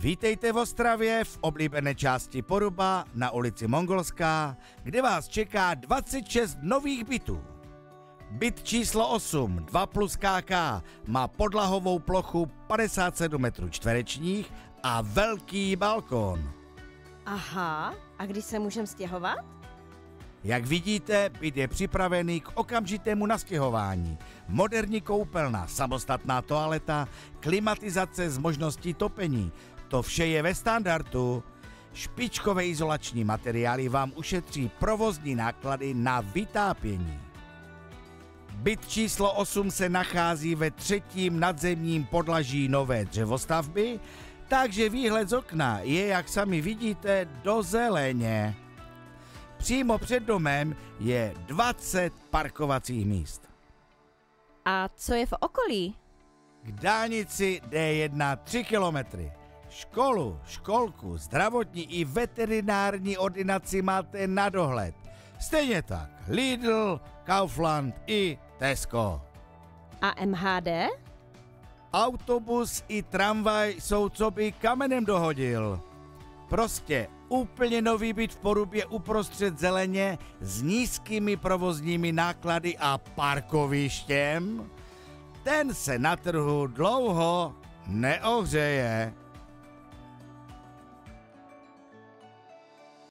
Vítejte v Ostravě v oblíbené části Poruba na ulici Mongolská, kde vás čeká 26 nových bytů. Byt číslo 8, 2 plus KK, má podlahovou plochu 57 metrů čtverečních a velký balkón. Aha, a kdy se můžeme stěhovat? Jak vidíte, byt je připravený k okamžitému nastěhování. Moderní koupelna, samostatná toaleta, klimatizace s možností topení. To vše je ve standardu. Špičkové izolační materiály vám ušetří provozní náklady na vytápění. Byt číslo 8 se nachází ve 3. nadzemním podlaží nové dřevostavby, takže výhled z okna je, jak sami vidíte, do zeleně. Přímo před domem je 20 parkovacích míst. A co je v okolí? K dálnici D1 3 kilometry. Školu, školku, zdravotní i veterinární ordinaci máte na dohled. Stejně tak Lidl, Kaufland i Tesco. A MHD? Autobus i tramvaj jsou co by kamenem dohodil. Prostě úplně nový byt v Porubě uprostřed zeleně s nízkými provozními náklady a parkovištěm. Ten se na trhu dlouho neohřeje.